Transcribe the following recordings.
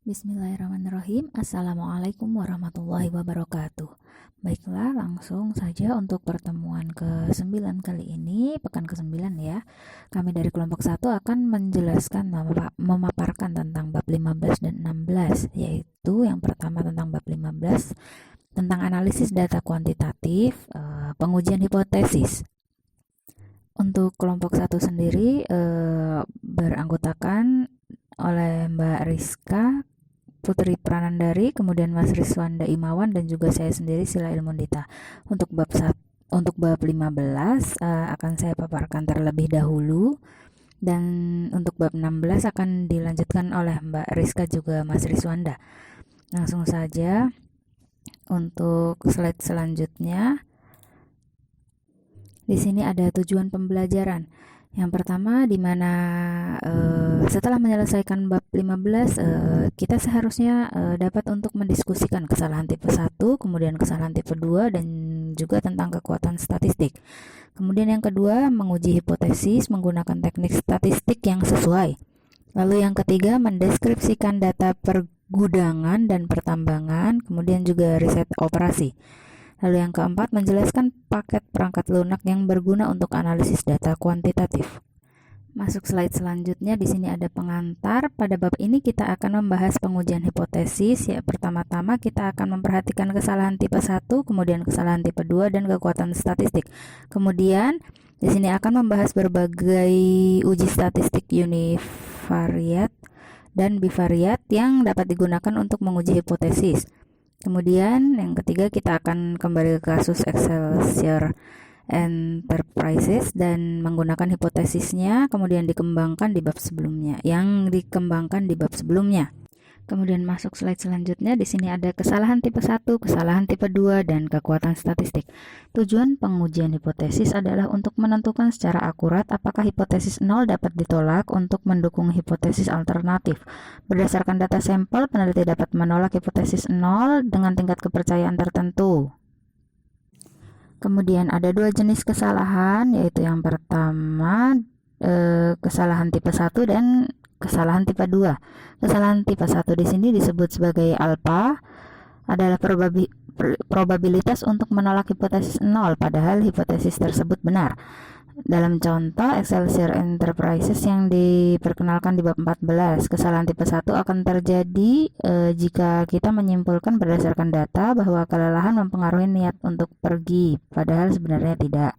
Bismillahirrahmanirrahim. Assalamualaikum warahmatullahi wabarakatuh. Baiklah, langsung saja untuk pertemuan ke-9 kali ini, pekan ke-9 ya. Kami dari kelompok 1 akan menjelaskan, memaparkan tentang bab 15 dan 16, yaitu yang pertama tentang bab 15, tentang analisis data kuantitatif, pengujian hipotesis. Untuk kelompok 1 sendiri beranggotakan oleh Mbak Rizka Putri Pranandari, kemudian Mas Rizwanda Imawan, dan juga saya sendiri Sila Ilmundita. Untuk bab 15 akan saya paparkan terlebih dahulu, dan untuk bab 16 akan dilanjutkan oleh Mbak Rizka juga Mas Rizwanda. Langsung saja untuk slide selanjutnya. Di sini ada tujuan pembelajaran. Yang pertama, di mana setelah menyelesaikan bab 15, kita seharusnya dapat untuk mendiskusikan kesalahan tipe 1, kemudian kesalahan tipe 2, dan juga tentang kekuatan statistik. Kemudian yang kedua, menguji hipotesis menggunakan teknik statistik yang sesuai. Lalu yang ketiga, mendeskripsikan data pergudangan dan pertambangan, kemudian juga riset operasi. Lalu yang keempat, menjelaskan paket perangkat lunak yang berguna untuk analisis data kuantitatif. Masuk slide selanjutnya, di sini ada pengantar. Pada bab ini kita akan membahas pengujian hipotesis. Ya, pertama-tama kita akan memperhatikan kesalahan tipe 1, kemudian kesalahan tipe 2, dan kekuatan statistik. Kemudian di sini akan membahas berbagai uji statistik univariat dan bivariat yang dapat digunakan untuk menguji hipotesis. Kemudian yang ketiga, kita akan kembali ke kasus Excelsior Enterprises dan menggunakan hipotesisnya, kemudian dikembangkan di bab sebelumnya, Kemudian masuk slide selanjutnya. Di sini ada kesalahan tipe 1, kesalahan tipe 2, dan kekuatan statistik. Tujuan pengujian hipotesis adalah untuk menentukan secara akurat apakah hipotesis 0 dapat ditolak untuk mendukung hipotesis alternatif. Berdasarkan data sampel, peneliti dapat menolak hipotesis 0 dengan tingkat kepercayaan tertentu. Kemudian ada dua jenis kesalahan, yaitu yang pertama kesalahan tipe 1 dan kesalahan tipe 2. Kesalahan tipe 1 di sini disebut sebagai alpha, adalah probabilitas untuk menolak hipotesis 0 padahal hipotesis tersebut benar. Dalam contoh Excelsior Enterprises yang diperkenalkan di bab 14, kesalahan tipe 1 akan terjadi jika kita menyimpulkan berdasarkan data bahwa kelelahan mempengaruhi niat untuk pergi, padahal sebenarnya tidak.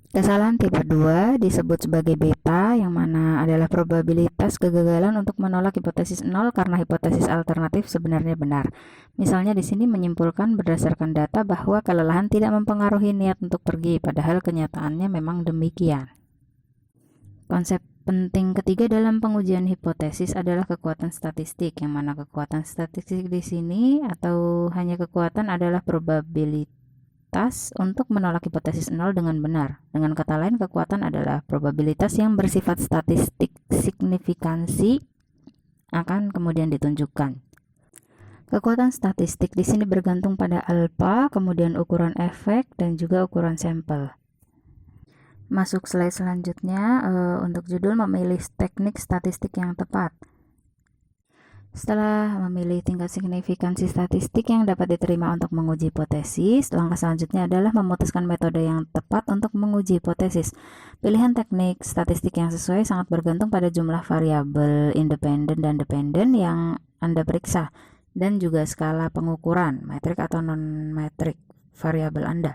Kesalahan tipe 2 disebut sebagai beta, yang mana adalah probabilitas kegagalan untuk menolak hipotesis 0 karena hipotesis alternatif sebenarnya benar. Misalnya di sini menyimpulkan berdasarkan data bahwa kelelahan tidak mempengaruhi niat untuk pergi, padahal kenyataannya memang demikian. Konsep penting ketiga dalam pengujian hipotesis adalah kekuatan statistik, yang mana kekuatan statistik di sini atau hanya kekuatan adalah probabilitas untuk menolak hipotesis 0 dengan benar. Dengan kata lain, kekuatan adalah probabilitas yang bersifat statistik signifikansi akan kemudian ditunjukkan. Kekuatan statistik di sini bergantung pada alfa, kemudian ukuran efek, dan juga ukuran sampel. Masuk slide selanjutnya, untuk judul memilih teknik statistik yang tepat. Setelah memilih tingkat signifikansi statistik yang dapat diterima untuk menguji hipotesis, langkah selanjutnya adalah memutuskan metode yang tepat untuk menguji hipotesis. Pilihan teknik statistik yang sesuai sangat bergantung pada jumlah variabel independen dan dependen yang Anda periksa, dan juga skala pengukuran, metrik atau non-metrik variabel Anda.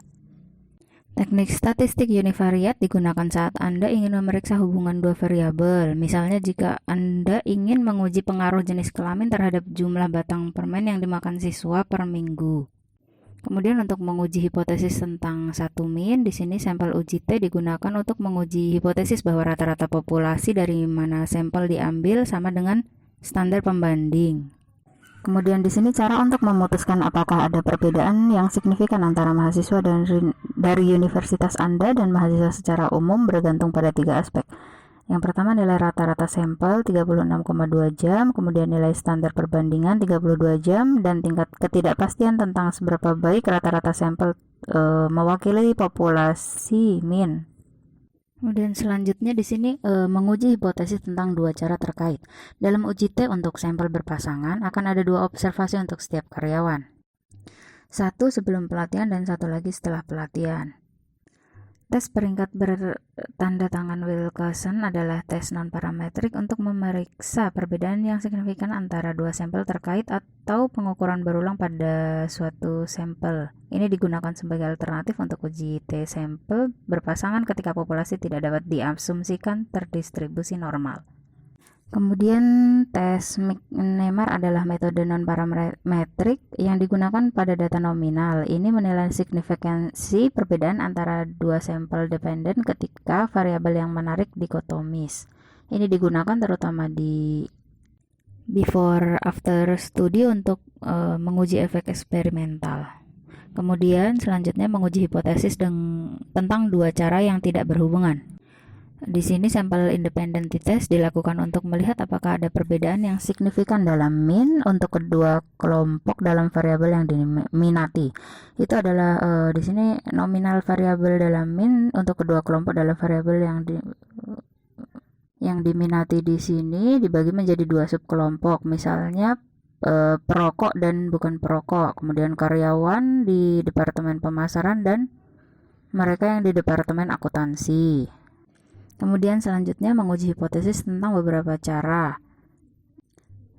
Teknik statistik univariat digunakan saat Anda ingin memeriksa hubungan dua variabel. Misalnya jika Anda ingin menguji pengaruh jenis kelamin terhadap jumlah batang permen yang dimakan siswa per minggu. Kemudian untuk menguji hipotesis tentang satu min, di sini sampel uji T digunakan untuk menguji hipotesis bahwa rata-rata populasi dari mana sampel diambil sama dengan standar pembanding. Kemudian di sini cara untuk memutuskan apakah ada perbedaan yang signifikan antara mahasiswa dari universitas Anda dan mahasiswa secara umum bergantung pada 3 aspek. Yang pertama, nilai rata-rata sampel 36,2 jam, kemudian nilai standar perbandingan 32 jam, dan tingkat ketidakpastian tentang seberapa baik rata-rata sampel mewakili populasi min. Kemudian selanjutnya di sini menguji hipotesis tentang dua cara terkait. Dalam uji T untuk sampel berpasangan akan ada dua observasi untuk setiap karyawan. Satu sebelum pelatihan dan satu lagi setelah pelatihan. Tes peringkat bertanda tangan Wilkerson adalah tes non-parametrik untuk memeriksa perbedaan yang signifikan antara dua sampel terkait atau pengukuran berulang pada suatu sampel. Ini digunakan sebagai alternatif untuk uji T sampel berpasangan ketika populasi tidak dapat diasumsikan terdistribusi normal. Kemudian tes NEMAR adalah metode non-parametrik yang digunakan pada data nominal. Ini menilai signifikansi perbedaan antara dua sampel dependen ketika variabel yang menarik dikotomis. Ini digunakan terutama di before after study untuk menguji efek eksperimental. Kemudian selanjutnya menguji hipotesis tentang dua cara yang tidak berhubungan. Di sini sampel independen t-test dilakukan untuk melihat apakah ada perbedaan yang signifikan dalam mean untuk kedua kelompok dalam variabel yang diminati. Itu adalah di sini nominal variabel dalam mean untuk kedua kelompok dalam variabel yang diminati di sini dibagi menjadi dua subkelompok. Misalnya perokok dan bukan perokok, kemudian karyawan di departemen pemasaran dan mereka yang di departemen akuntansi. Kemudian selanjutnya menguji hipotesis tentang beberapa cara.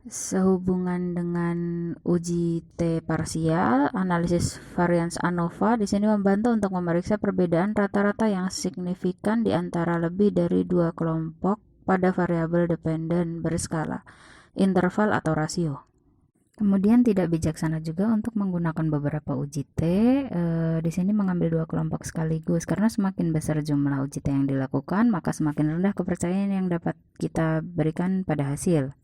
Sehubungan dengan uji T parsial, analisis variance ANOVA di sini membantu untuk memeriksa perbedaan rata-rata yang signifikan di antara lebih dari dua kelompok pada variabel dependen berskala, interval atau rasio. Kemudian tidak bijaksana juga untuk menggunakan beberapa uji T. Di sini mengambil dua kelompok sekaligus karena semakin besar jumlah uji T yang dilakukan, maka semakin rendah kepercayaan yang dapat kita berikan pada hasil.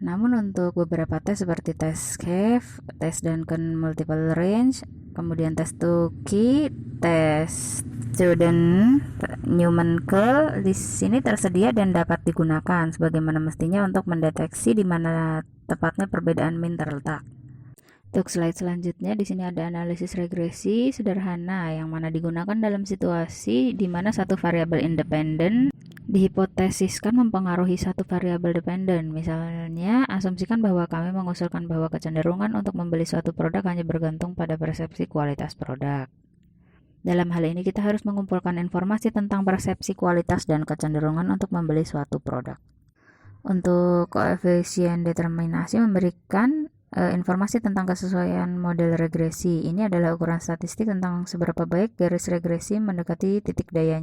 Namun untuk beberapa tes seperti tes CAFE, tes Duncan Multiple Range, kemudian tes Tukey, tes Student-Newman-Curl di sini tersedia dan dapat digunakan sebagaimana mestinya untuk mendeteksi di mana tepatnya perbedaan mean terletak. Untuk slide selanjutnya di sini ada analisis regresi sederhana yang mana digunakan dalam situasi di mana satu variabel independen dihipotesiskan mempengaruhi satu variabel dependen. Misalnya, asumsikan bahwa kami mengusulkan bahwa kecenderungan untuk membeli suatu produk hanya bergantung pada persepsi kualitas produk. Dalam hal ini kita harus mengumpulkan informasi tentang persepsi kualitas dan kecenderungan untuk membeli suatu produk. Untuk koefisien determinasi memberikan informasi tentang kesesuaian model regresi. Ini adalah ukuran statistik tentang seberapa baik garis regresi mendekati titik data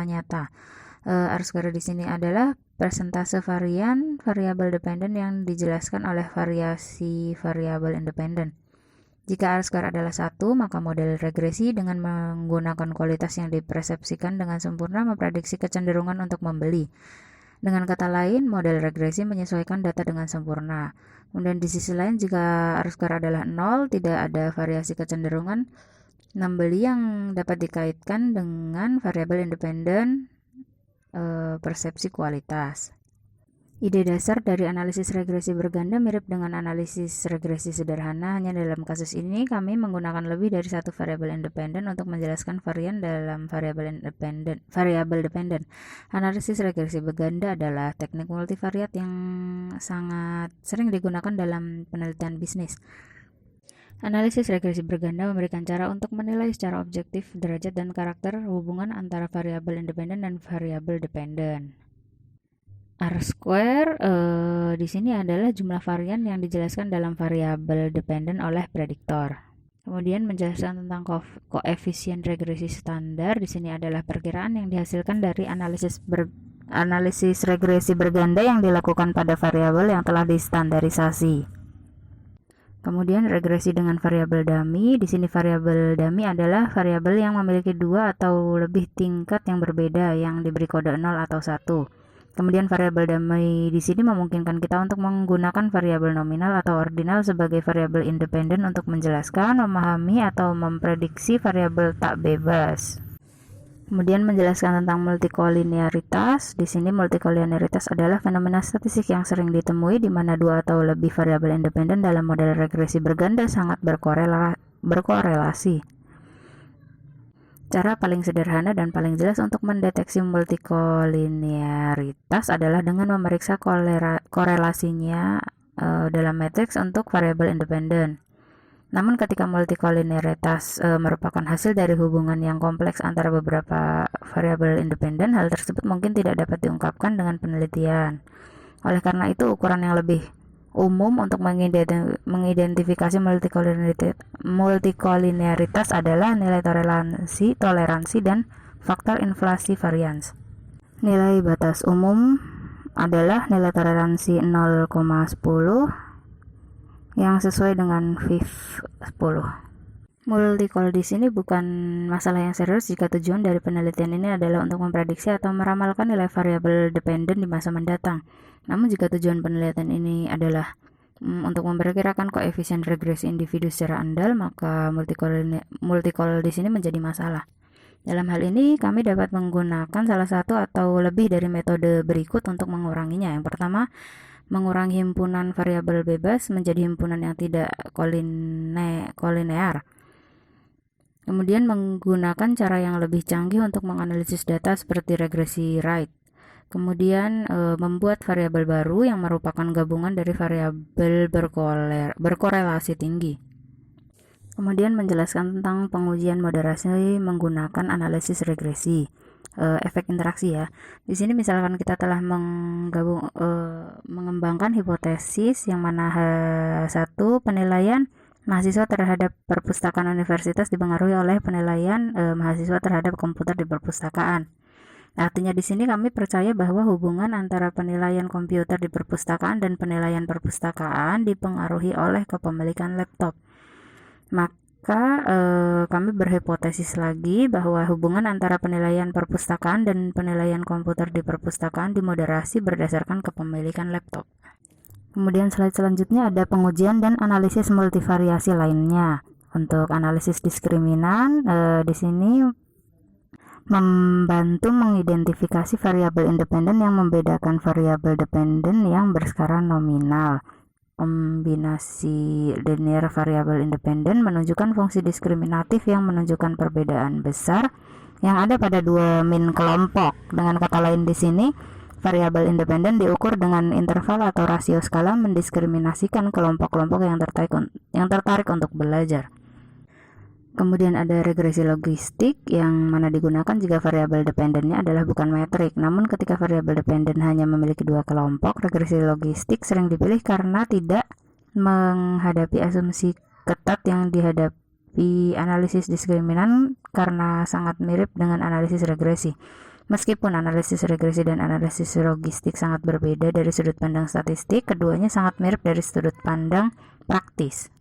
nyata. R-square di sini adalah persentase variabel dependen yang dijelaskan oleh variasi variabel independen. Jika R-square adalah 1, maka model regresi dengan menggunakan kualitas yang dipersepsikan dengan sempurna memprediksi kecenderungan untuk membeli. Dengan kata lain, model regresi menyesuaikan data dengan sempurna. Kemudian di sisi lain, jika R-square adalah 0, tidak ada variasi kecenderungan membeli yang dapat dikaitkan dengan variabel independen persepsi kualitas. Ide dasar dari analisis regresi berganda mirip dengan analisis regresi sederhana, hanya dalam kasus ini kami menggunakan lebih dari satu variabel independen untuk menjelaskan varian dalam variabel dependen. Analisis regresi berganda adalah teknik multivariat yang sangat sering digunakan dalam penelitian bisnis. Analisis regresi berganda memberikan cara untuk menilai secara objektif derajat dan karakter hubungan antara variabel independen dan variabel dependen. R-square di sini adalah jumlah varian yang dijelaskan dalam variabel dependen oleh prediktor. Kemudian menjelaskan tentang koefisien regresi standar di sini adalah perkiraan yang dihasilkan dari analisis regresi berganda yang dilakukan pada variabel yang telah distandarisasi. Kemudian regresi dengan variabel dummy. Di sini variabel dummy adalah variabel yang memiliki dua atau lebih tingkat yang berbeda yang diberi kode 0 atau 1. Kemudian variabel dummy di sini memungkinkan kita untuk menggunakan variabel nominal atau ordinal sebagai variabel independen untuk menjelaskan, memahami atau memprediksi variabel tak bebas. Kemudian menjelaskan tentang multikolinearitas. Di sini multikolinearitas adalah fenomena statistik yang sering ditemui di mana dua atau lebih variabel independen dalam model regresi berganda sangat berkorelasi. Cara paling sederhana dan paling jelas untuk mendeteksi multikolinearitas adalah dengan memeriksa korelasinya dalam matriks untuk variabel independen. Namun ketika multikolinearitas merupakan hasil dari hubungan yang kompleks antara beberapa variabel independen, hal tersebut mungkin tidak dapat diungkapkan dengan penelitian. Oleh karena itu, ukuran yang lebih umum untuk mengidentifikasi multikolinearitas adalah nilai toleransi dan faktor inflasi varians. Nilai batas umum adalah nilai toleransi 0,10 yang sesuai dengan FIF 10. Multikol di sini bukan masalah yang serius jika tujuan dari penelitian ini adalah untuk memprediksi atau meramalkan nilai variabel dependen di masa mendatang. Namun jika tujuan penelitian ini adalah untuk memperkirakan koefisien regresi individu secara andal, maka multikol di sini menjadi masalah. Dalam hal ini, kami dapat menggunakan salah satu atau lebih dari metode berikut untuk menguranginya. Yang pertama, mengurangi himpunan variabel bebas menjadi himpunan yang tidak kolinear. Kemudian menggunakan cara yang lebih canggih untuk menganalisis data seperti regresi Wright. Kemudian membuat variabel baru yang merupakan gabungan dari variabel berkorelasi tinggi. Kemudian menjelaskan tentang pengujian moderasi menggunakan analisis regresi. Efek interaksi ya. Di sini misalkan kita telah mengembangkan hipotesis yang mana satu penilaian mahasiswa terhadap perpustakaan universitas dipengaruhi oleh penilaian mahasiswa terhadap komputer di perpustakaan. Artinya di sini kami percaya bahwa hubungan antara penilaian komputer di perpustakaan dan penilaian perpustakaan dipengaruhi oleh kepemilikan laptop. Maka kami berhipotesis lagi bahwa hubungan antara penilaian perpustakaan dan penilaian komputer di perpustakaan dimoderasi berdasarkan kepemilikan laptop. Kemudian slide selanjutnya ada pengujian dan analisis multivariasi lainnya. Untuk analisis diskriminan di sini membantu mengidentifikasi variabel independen yang membedakan variabel dependen yang berskala nominal. Kombinasi linear variabel independen menunjukkan fungsi diskriminatif yang menunjukkan perbedaan besar yang ada pada dua min kelompok. Dengan kata lain di sini, variabel independen diukur dengan interval atau rasio skala mendiskriminasikan kelompok-kelompok yang tertarik untuk belajar. Kemudian ada regresi logistik yang mana digunakan jika variabel dependennya adalah bukan metrik. Namun ketika variabel dependen hanya memiliki dua kelompok, regresi logistik sering dipilih karena tidak menghadapi asumsi ketat yang dihadapi analisis diskriminan karena sangat mirip dengan analisis regresi. Meskipun analisis regresi dan analisis logistik sangat berbeda dari sudut pandang statistik, keduanya sangat mirip dari sudut pandang praktis.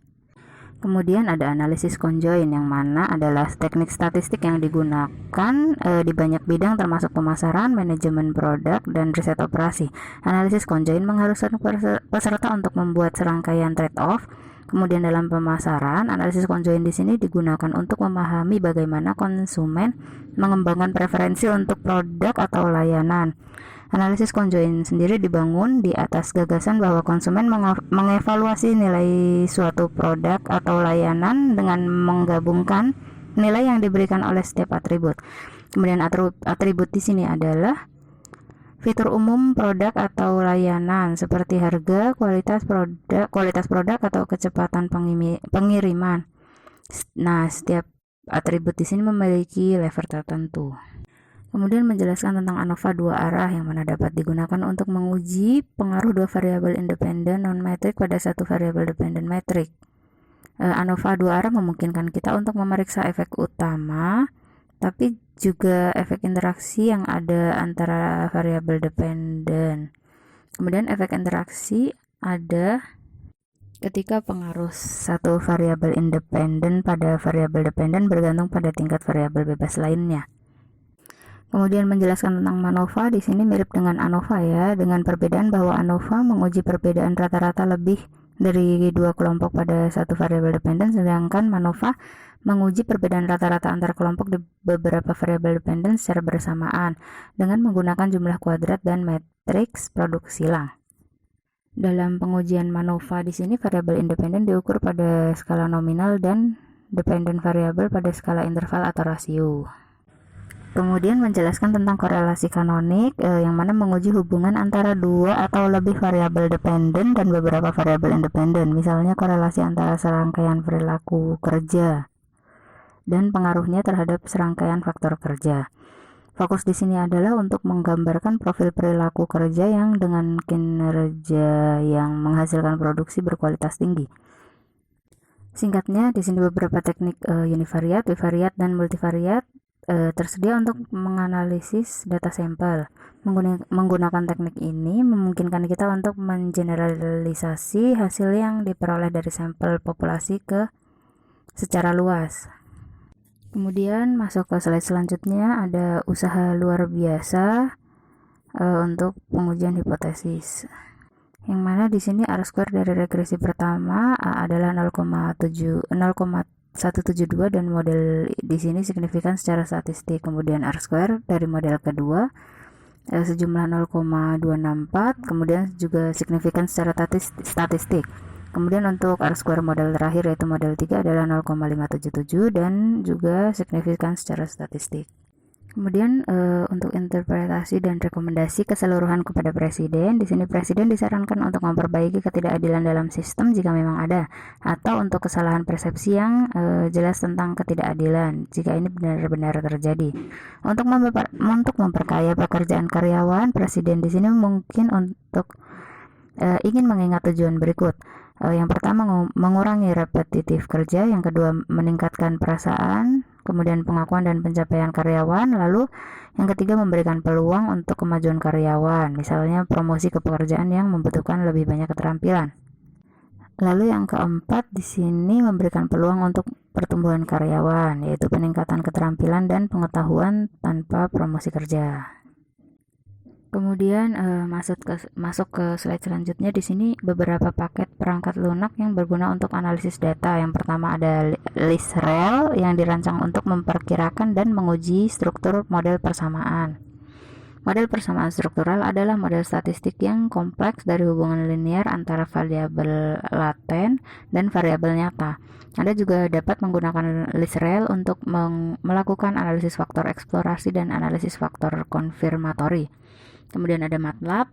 Kemudian ada analisis conjoint yang mana adalah teknik statistik yang digunakan di banyak bidang termasuk pemasaran, manajemen produk, dan riset operasi. Analisis conjoint mengharuskan peserta untuk membuat serangkaian trade-off. Kemudian dalam pemasaran, analisis conjoint di sini digunakan untuk memahami bagaimana konsumen mengembangkan preferensi untuk produk atau layanan. Analisis conjoint sendiri dibangun di atas gagasan bahwa konsumen mengevaluasi nilai suatu produk atau layanan dengan menggabungkan nilai yang diberikan oleh setiap atribut. Kemudian atribut di sini adalah fitur umum produk atau layanan seperti harga, kualitas produk atau kecepatan pengiriman. Nah, setiap atribut di sini memiliki level tertentu. Kemudian menjelaskan tentang ANOVA dua arah yang mana dapat digunakan untuk menguji pengaruh dua variabel independen non-metrik pada satu variabel dependen metrik. ANOVA dua arah memungkinkan kita untuk memeriksa efek utama, tapi juga efek interaksi yang ada antara variabel dependen. Kemudian efek interaksi ada ketika pengaruh satu variabel independen pada variabel dependen bergantung pada tingkat variabel bebas lainnya. Kemudian menjelaskan tentang MANOVA, di sini mirip dengan ANOVA ya, dengan perbedaan bahwa ANOVA menguji perbedaan rata-rata lebih dari dua kelompok pada satu variabel dependen, sedangkan MANOVA menguji perbedaan rata-rata antar kelompok di beberapa variabel dependen secara bersamaan dengan menggunakan jumlah kuadrat dan matriks produk silang. Dalam pengujian MANOVA di sini variabel independen diukur pada skala nominal dan dependent variable pada skala interval atau rasio. Kemudian menjelaskan tentang korelasi kanonik yang mana menguji hubungan antara dua atau lebih variabel dependent dan beberapa variabel independent. Misalnya korelasi antara serangkaian perilaku kerja dan pengaruhnya terhadap serangkaian faktor kerja. Fokus di sini adalah untuk menggambarkan profil perilaku kerja yang dengan kinerja yang menghasilkan produksi berkualitas tinggi. Singkatnya, di sini beberapa teknik univariat, bivariat, dan multivariat tersedia untuk menganalisis data sampel. Menggunakan teknik ini memungkinkan kita untuk mengeneralisasi hasil yang diperoleh dari sampel populasi secara luas. Kemudian masuk ke slide selanjutnya, ada usaha luar biasa untuk pengujian hipotesis. Yang mana di sini R-square dari regresi pertama adalah 0,172 dan model di sini signifikan secara statistik. Kemudian R-square dari model kedua sejumlah 0,264, kemudian juga signifikan secara statistik. Kemudian untuk R-square model terakhir yaitu model 3 adalah 0,577 dan juga signifikan secara statistik. Kemudian untuk interpretasi dan rekomendasi keseluruhan kepada Presiden, di sini Presiden disarankan untuk memperbaiki ketidakadilan dalam sistem jika memang ada, atau untuk kesalahan persepsi yang jelas tentang ketidakadilan jika ini benar-benar terjadi. Untuk memperkaya pekerjaan karyawan, Presiden di sini mungkin untuk ingin mengingat tujuan berikut. Yang pertama, mengurangi repetitif kerja. Yang kedua, meningkatkan perasaan, kemudian pengakuan dan pencapaian karyawan. Lalu yang ketiga, memberikan peluang untuk kemajuan karyawan, misalnya promosi ke pekerjaan yang membutuhkan lebih banyak keterampilan. Lalu yang keempat, di sini memberikan peluang untuk pertumbuhan karyawan, yaitu peningkatan keterampilan dan pengetahuan tanpa promosi kerja. Kemudian masuk ke slide selanjutnya. Di sini beberapa paket perangkat lunak yang berguna untuk analisis data. Yang pertama ada LISREL yang dirancang untuk memperkirakan dan menguji struktur model persamaan. Model persamaan struktural adalah model statistik yang kompleks dari hubungan linear antara variabel laten dan variabel nyata. Anda juga dapat menggunakan LISREL untuk melakukan analisis faktor eksplorasi dan analisis faktor konfirmatori. Kemudian ada MATLAB,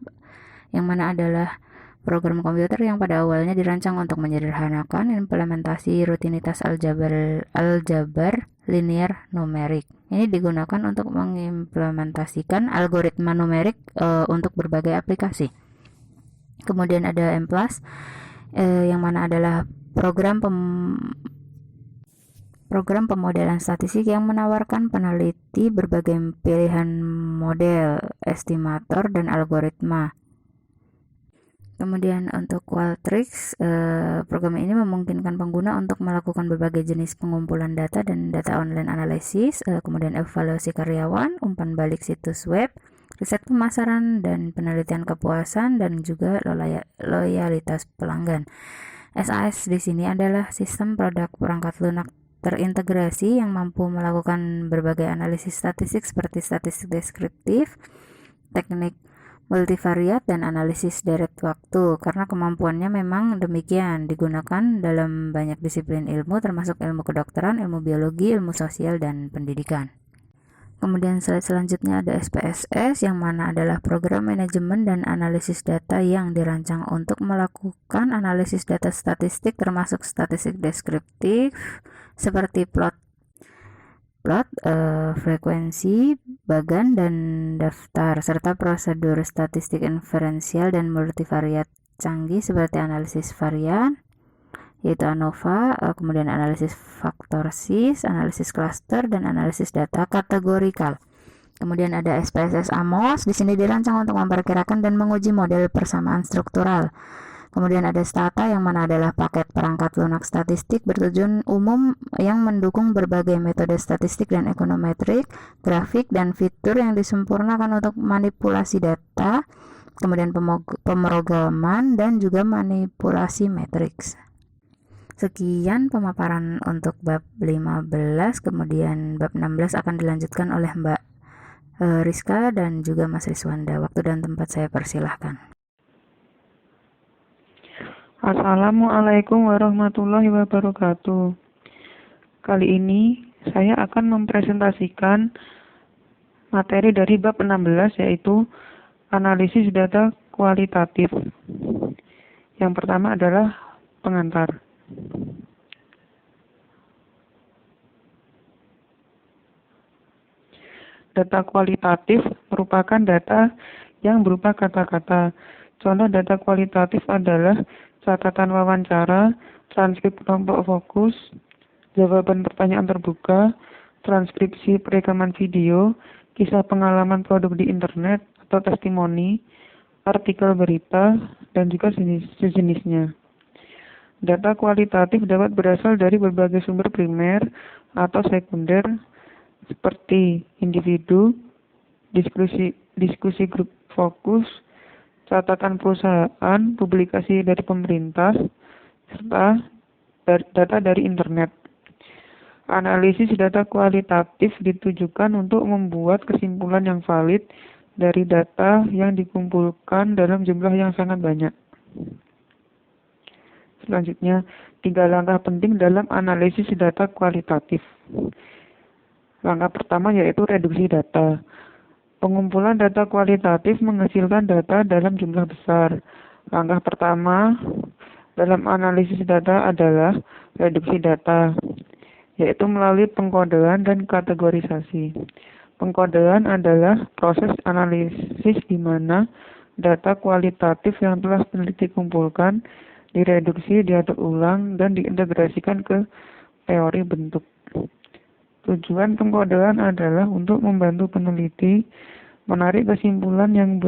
yang mana adalah program komputer yang pada awalnya dirancang untuk menyederhanakan implementasi rutinitas aljabar linear numerik. Ini digunakan untuk mengimplementasikan algoritma numerik untuk berbagai aplikasi. Kemudian ada M+, yang mana adalah program pemodelan statistik yang menawarkan peneliti berbagai pilihan model, estimator, dan algoritma. Kemudian untuk Qualtrics, program ini memungkinkan pengguna untuk melakukan berbagai jenis pengumpulan data dan data online analysis, kemudian evaluasi karyawan, umpan balik situs web, riset pemasaran dan penelitian kepuasan, dan juga loyalitas pelanggan. SAS di sini adalah sistem produk perangkat lunak terintegrasi yang mampu melakukan berbagai analisis statistik seperti statistik deskriptif, teknik multivariat, dan analisis deret waktu. Karena kemampuannya memang demikian digunakan dalam banyak disiplin ilmu termasuk ilmu kedokteran, ilmu biologi, ilmu sosial, dan pendidikan. Kemudian slide selanjutnya ada SPSS yang mana adalah program manajemen dan analisis data yang dirancang untuk melakukan analisis data statistik termasuk statistik deskriptif seperti plot, frekuensi, bagan, dan daftar, serta prosedur statistik inferensial dan multivariat canggih seperti analisis varian, yaitu ANOVA, kemudian analisis faktor SIS, analisis cluster, dan analisis data kategorikal. Kemudian ada SPSS AMOS, di sini dirancang untuk memperkirakan dan menguji model persamaan struktural. Kemudian ada Stata yang mana adalah paket perangkat lunak statistik bertujuan umum yang mendukung berbagai metode statistik dan ekonometrik, grafik, dan fitur yang disempurnakan untuk manipulasi data, kemudian pemrograman, dan juga manipulasi matriks. Sekian pemaparan untuk bab 15, kemudian bab 16 akan dilanjutkan oleh Mbak Rizka dan juga Mas Riswanda. Waktu dan tempat saya persilahkan. Assalamualaikum warahmatullahi wabarakatuh. Kali ini saya akan mempresentasikan materi dari bab 16, yaitu analisis data kualitatif. Yang pertama adalah pengantar. Data kualitatif merupakan data yang berupa kata-kata. Contoh data kualitatif adalah catatan wawancara, transkrip kelompok fokus, jawaban pertanyaan terbuka, transkripsi perekaman video, kisah pengalaman produk di internet atau testimoni, artikel berita, dan juga sejenisnya. Data kualitatif dapat berasal dari berbagai sumber primer atau sekunder seperti individu, diskusi grup fokus, catatan perusahaan, publikasi dari pemerintah, serta data dari internet. Analisis data kualitatif ditujukan untuk membuat kesimpulan yang valid dari data yang dikumpulkan dalam jumlah yang sangat banyak. Selanjutnya, 3 langkah penting dalam analisis data kualitatif. Langkah pertama yaitu reduksi data. Pengumpulan data kualitatif menghasilkan data dalam jumlah besar. Langkah pertama dalam analisis data adalah reduksi data, yaitu melalui pengkodean dan kategorisasi. Pengkodean adalah proses analisis di mana data kualitatif yang telah peneliti kumpulkan direduksi, diatur ulang, dan diintegrasikan ke teori bentuk. Tujuan pengkodean adalah untuk membantu peneliti menarik kesimpulan yang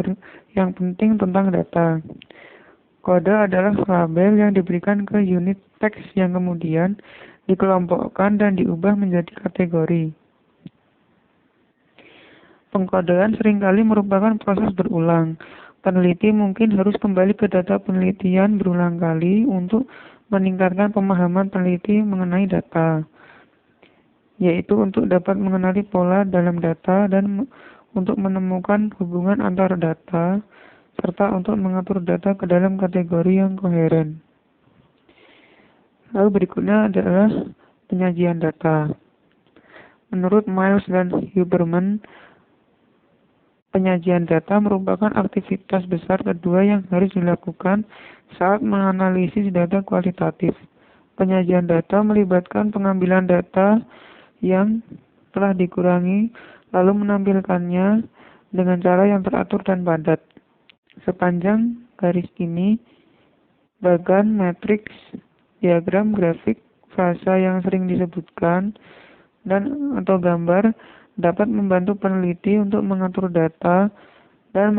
penting tentang data. Kode adalah label yang diberikan ke unit teks yang kemudian dikelompokkan dan diubah menjadi kategori. Pengkodean seringkali merupakan proses berulang. Peneliti mungkin harus kembali ke data penelitian berulang kali untuk meningkatkan pemahaman peneliti mengenai data, yaitu untuk dapat mengenali pola dalam data dan untuk menemukan hubungan antar data, serta untuk mengatur data ke dalam kategori yang koheren. Lalu berikutnya adalah penyajian data. Menurut Miles dan Huberman, penyajian data merupakan aktivitas besar kedua yang harus dilakukan saat menganalisis data kualitatif. Penyajian data melibatkan pengambilan data yang telah dikurangi, lalu menampilkannya dengan cara yang teratur dan padat. Sepanjang garis ini, bagan, matriks, diagram, grafik, frasa yang sering disebutkan, dan atau gambar dapat membantu peneliti untuk mengatur data dan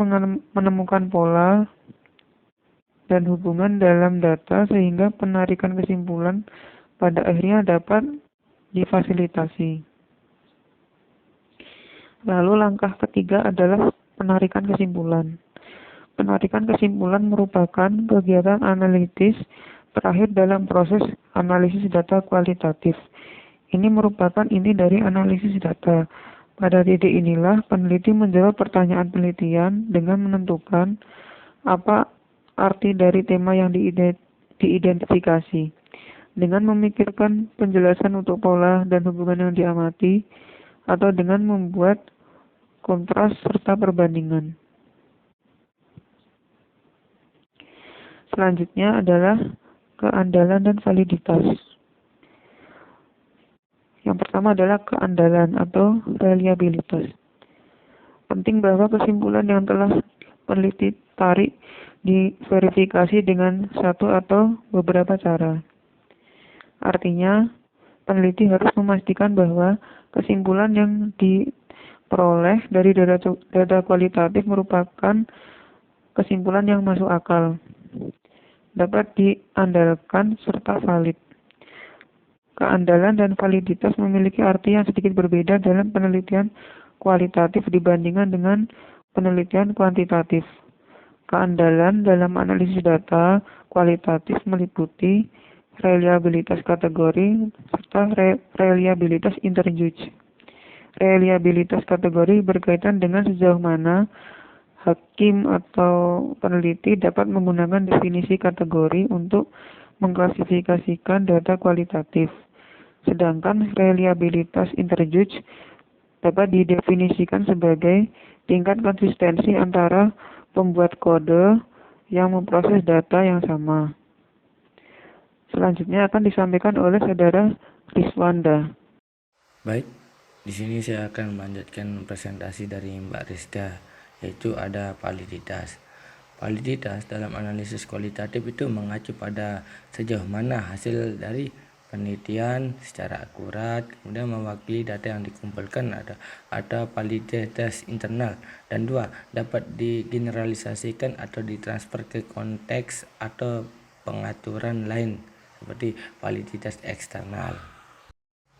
menemukan pola dan hubungan dalam data sehingga penarikan kesimpulan pada akhirnya dapat difasilitasi. Lalu langkah ketiga adalah penarikan kesimpulan. Penarikan kesimpulan merupakan kegiatan analitis terakhir dalam proses analisis data kualitatif. Ini merupakan inti dari analisis data. Pada titik inilah peneliti menjawab pertanyaan penelitian dengan menentukan apa arti dari tema yang diidentifikasi. Dengan memikirkan penjelasan untuk pola dan hubungan yang diamati, atau dengan membuat kontras serta perbandingan. Selanjutnya adalah keandalan dan validitas. Yang pertama adalah keandalan atau reliabilitas. Penting bahwa kesimpulan yang telah peneliti tarik diverifikasi dengan satu atau beberapa cara. Artinya, peneliti harus memastikan bahwa kesimpulan yang diperoleh dari data kualitatif merupakan kesimpulan yang masuk akal, dapat diandalkan, serta valid. Keandalan dan validitas memiliki arti yang sedikit berbeda dalam penelitian kualitatif dibandingkan dengan penelitian kuantitatif. Keandalan dalam analisis data kualitatif meliputi reliabilitas kategori serta reliabilitas interjudge. Reliabilitas kategori berkaitan dengan sejauh mana hakim atau peneliti dapat menggunakan definisi kategori untuk mengklasifikasikan data kualitatif. Sedangkan reliabilitas interjudge dapat didefinisikan sebagai tingkat konsistensi antara pembuat kode yang memproses data yang sama. Selanjutnya akan disampaikan oleh Saudara Riswanda. Baik, di sini saya akan melanjutkan presentasi dari Mbak Rizka, yaitu ada validitas. Validitas dalam analisis kualitatif itu mengacu pada sejauh mana hasil dari penelitian secara akurat, kemudian mewakili data yang dikumpulkan, ada validitas internal, dan dua, dapat digeneralisasikan atau ditransfer ke konteks atau pengaturan lain seperti validitas eksternal.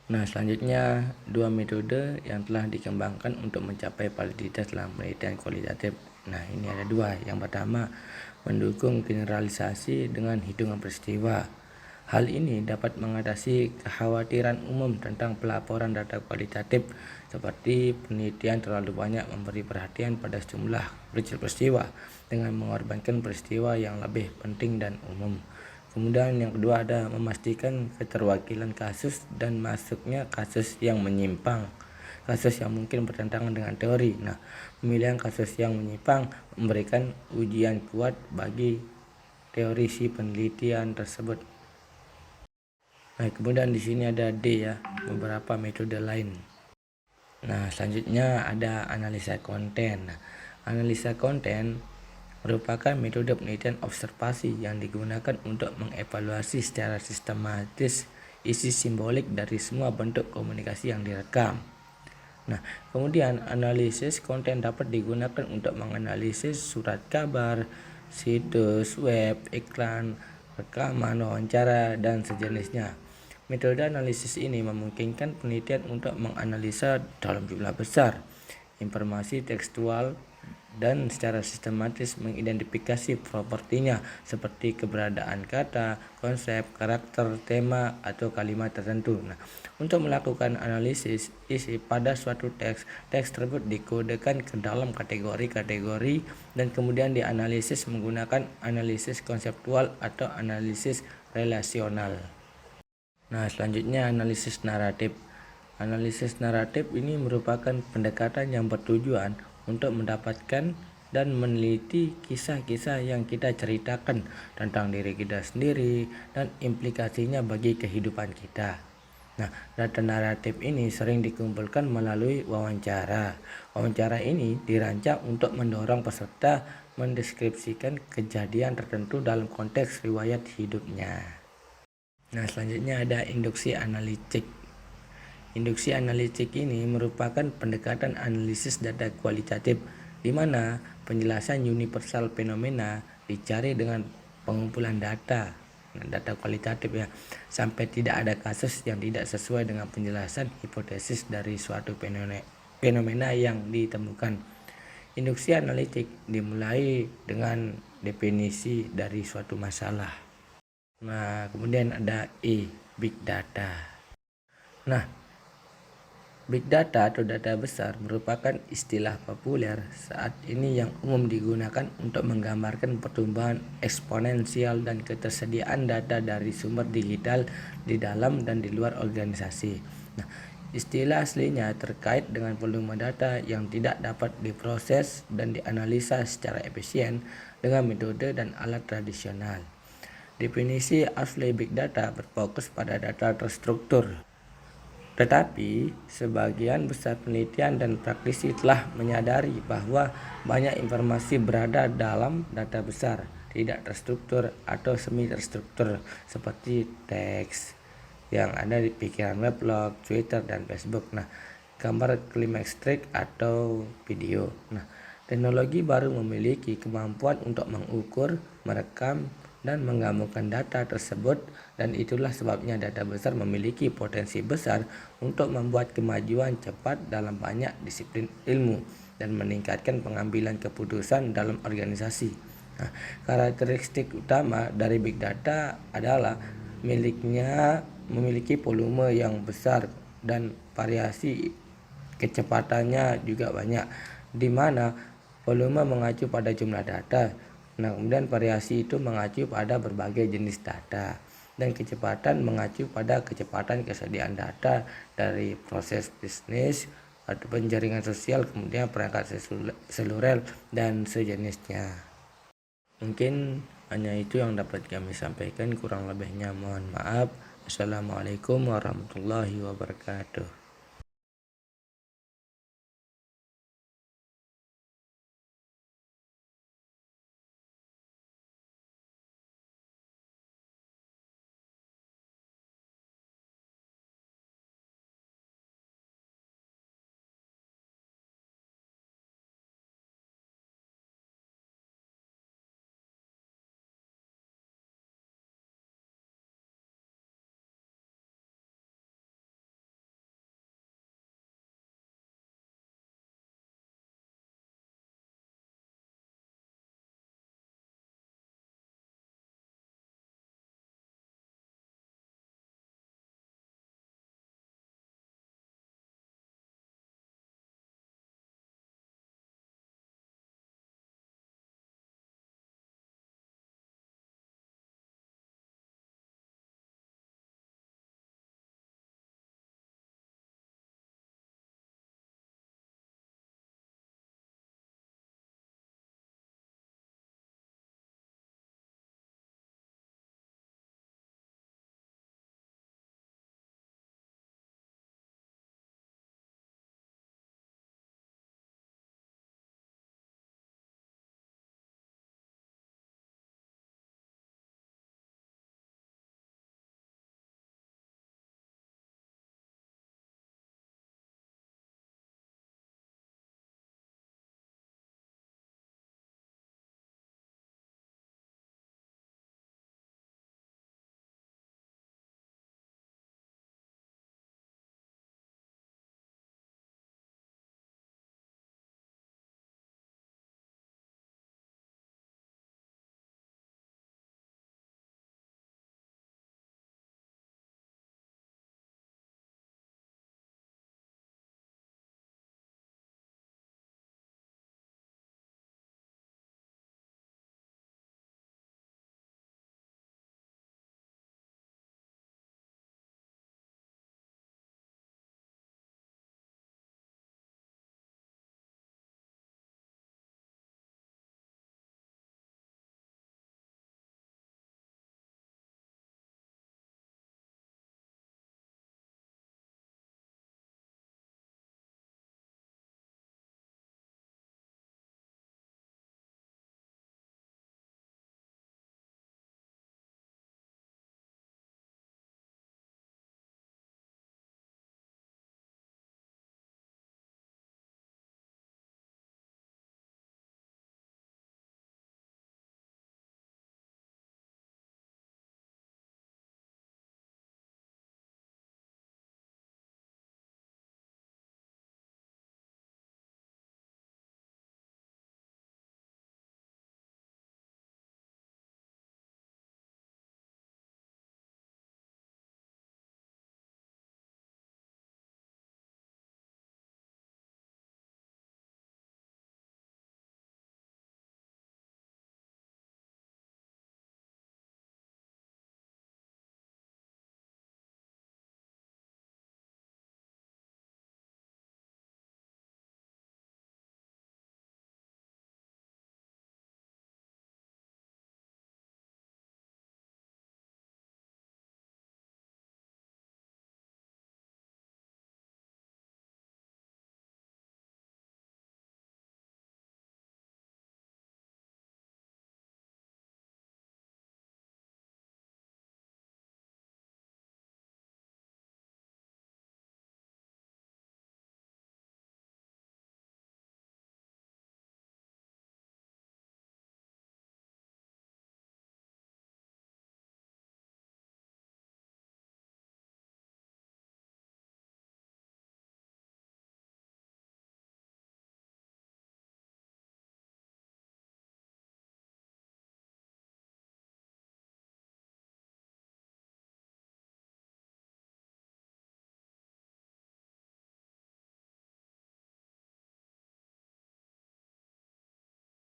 Nah, selanjutnya dua metode yang telah dikembangkan untuk mencapai validitas dalam penelitian kualitatif. Nah, ini ada dua. Yang pertama, mendukung generalisasi dengan hitungan peristiwa. Hal ini dapat mengatasi kekhawatiran umum tentang pelaporan data kualitatif, seperti penelitian terlalu banyak memberi perhatian pada sejumlah peristiwa dengan mengorbankan peristiwa yang lebih penting dan umum. Kemudian yang kedua ada memastikan keterwakilan kasus dan masuknya kasus yang menyimpang, kasus yang mungkin bertentangan dengan teori. Nah, pemilihan kasus yang menyimpang memberikan ujian kuat bagi teori si penelitian tersebut. Nah, kemudian di sini ada D ya, beberapa metode lain. Nah, selanjutnya ada analisa konten. Nah, analisa konten merupakan metode penelitian observasi yang digunakan untuk mengevaluasi secara sistematis isi simbolik dari semua bentuk komunikasi yang direkam. Nah, kemudian analisis konten dapat digunakan untuk menganalisis surat kabar, situs web, iklan, rekaman, wawancara, dan sejenisnya. Metode analisis ini memungkinkan penelitian untuk menganalisa dalam jumlah besar informasi tekstual dan secara sistematis mengidentifikasi propertinya seperti keberadaan kata, konsep, karakter, tema, atau kalimat tertentu. Nah, untuk melakukan analisis isi pada suatu teks tersebut dikodekan ke dalam kategori-kategori dan kemudian dianalisis menggunakan analisis konseptual atau analisis relasional. Nah, selanjutnya analisis naratif. Analisis naratif ini merupakan pendekatan yang bertujuan untuk mendapatkan dan meneliti kisah-kisah yang kita ceritakan tentang diri kita sendiri dan implikasinya bagi kehidupan kita. Nah, data naratif ini sering dikumpulkan melalui wawancara. Wawancara ini dirancang untuk mendorong peserta mendeskripsikan kejadian tertentu dalam konteks riwayat hidupnya. Nah, selanjutnya ada induksi analitik. Induksi analitik ini merupakan pendekatan analisis data kualitatif di mana penjelasan universal fenomena dicari dengan pengumpulan data kualitatif ya, sampai tidak ada kasus yang tidak sesuai dengan penjelasan hipotesis dari suatu fenomena yang ditemukan. Induksi analitik dimulai dengan definisi dari suatu masalah. Nah, kemudian ada big data. Nah, big data atau data besar merupakan istilah populer saat ini yang umum digunakan untuk menggambarkan pertumbuhan eksponensial dan ketersediaan data dari sumber digital di dalam dan di luar organisasi. Nah, istilah aslinya terkait dengan volume data yang tidak dapat diproses dan dianalisa secara efisien dengan metode dan alat tradisional. Definisi asli big data berfokus pada data terstruktur. Tetapi, sebagian besar penelitian dan praktisi telah menyadari bahwa banyak informasi berada dalam data besar, tidak terstruktur atau semi terstruktur seperti teks yang ada di pikiran weblog, Twitter, dan Facebook. Nah, gambar climaxtric atau video. Nah, teknologi baru memiliki kemampuan untuk mengukur, merekam, dan menggabungkan data tersebut, dan itulah sebabnya data besar memiliki potensi besar untuk membuat kemajuan cepat dalam banyak disiplin ilmu dan meningkatkan pengambilan keputusan dalam organisasi. Nah, karakteristik utama dari big data adalah memiliki volume yang besar dan variasi kecepatannya juga banyak, di mana volume mengacu pada jumlah data. Nah, kemudian variasi itu mengacu pada berbagai jenis data. dan kecepatan mengacu pada kecepatan kesediaan data dari proses bisnis atau jaringan sosial, kemudian perangkat seluler dan sejenisnya. Mungkin hanya itu yang dapat kami sampaikan, kurang lebihnya mohon maaf. Assalamualaikum warahmatullahi wabarakatuh.